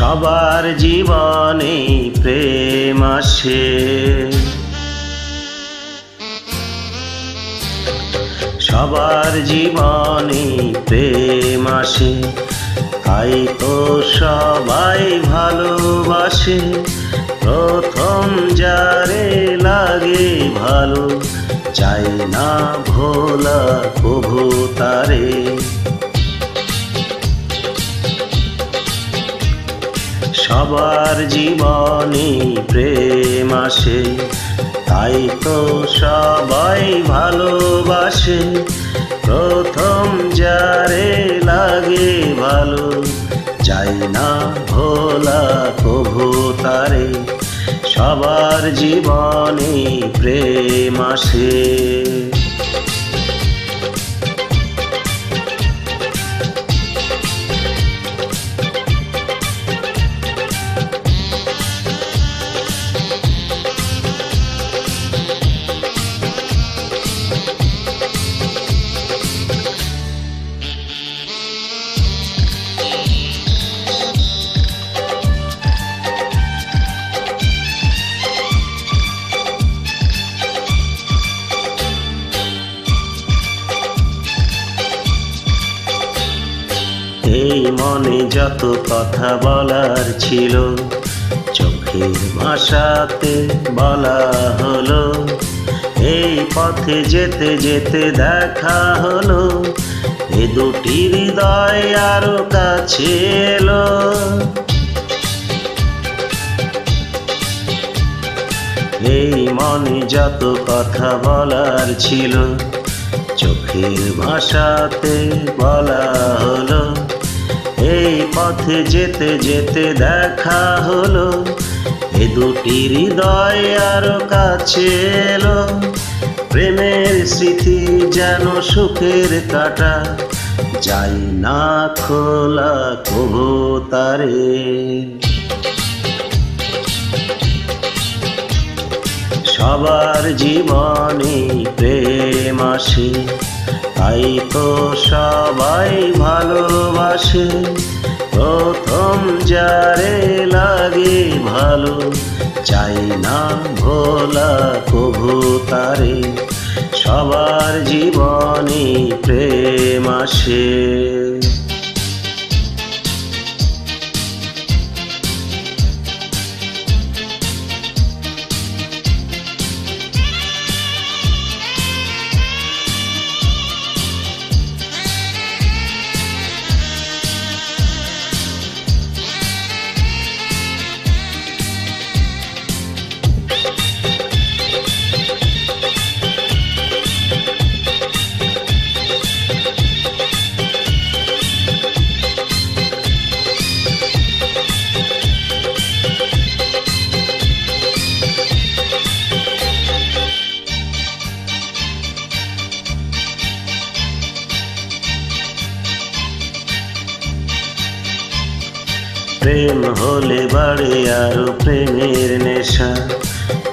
সবার জীবনে প্রেম আসে, সবার জীবনে প্রেম আসে, তাই তো সবাই ভালোবাসে। প্রথম যারে লাগে ভালো, চাই না ভোলা কভু তারে। সবার জীবনে প্রেম আসে, তাই তো সবাই ভালোবাসে। প্রথম যারে লাগে ভালো, চাই না ভোলা কভু তারে। সবার জীবনে প্রেম আসে। এই মনে যত কথা বলার ছিল, চোখের ভাষাতে বলা হলো। এই পথে যেতে যেতে দেখা হলো, এ দুটি হৃদয় আরো কাছে এলো। এই মনে যত কথা বলার ছিল, চোখের ভাষাতে বলা হলো। এই পথে যেতে যেতে দেখা হলো, এ দুটি হৃদয় আরো কাছে এলো। প্রেমের স্মৃতি যেন সুখের কাঁটা, যাই না খোলা কভু তারে। সবার জীবনে প্রেম আসে, তাই তো সবাই ভালোবাসে। প্রথম যারে লাগে ভালো, চাই না ভোলা কভু তারে। সবার জীবনে প্রেম আসে। প্রেম হলে বাড়ে আরো প্রেমের নেশা,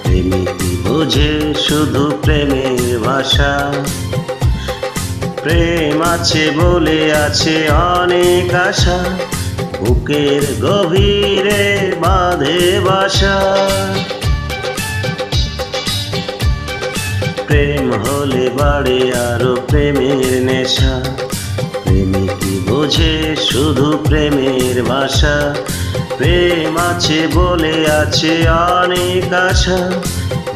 প্রেমিক বোঝে শুধু প্রেমের ভাষা। প্রেম আছে বলে আছে অনেক আশা, বুকের গভীরে বাঁধে বাসা। প্রেম হলে বাড়ে আরো প্রেমের নেশা, প্রেমিক বোঝে শুধু প্রেমের ভাষা। প্রেম আছে বলে আছে অনেক আশা,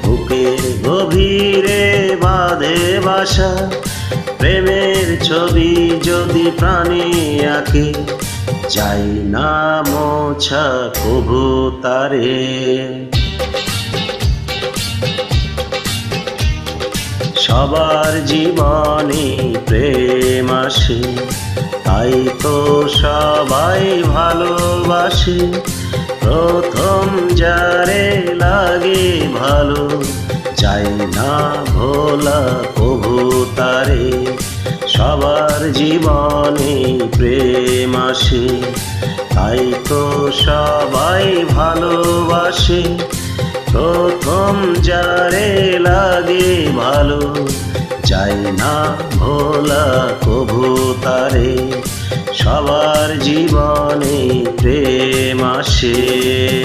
বুকের গভীরে বাঁধে বাসা। প্রেমের ছবি যদি প্রাণে আঁকে, চাই না মোছা কভু তারে। সবার জীবনে প্রেম আসে, তাই তো সবাই ভালোবাসে। প্রথম যারে লাগে ভালো, চাই না ভোলা কভু তারে। সবার জীবনে প্রেম আসে, তাই তো সবাই ভালোবাসে। প্রথম যারে লাগে ভালো, চাই না ভোলা কভু তারে। সবার জীবনে প্রেম আসে। আসে।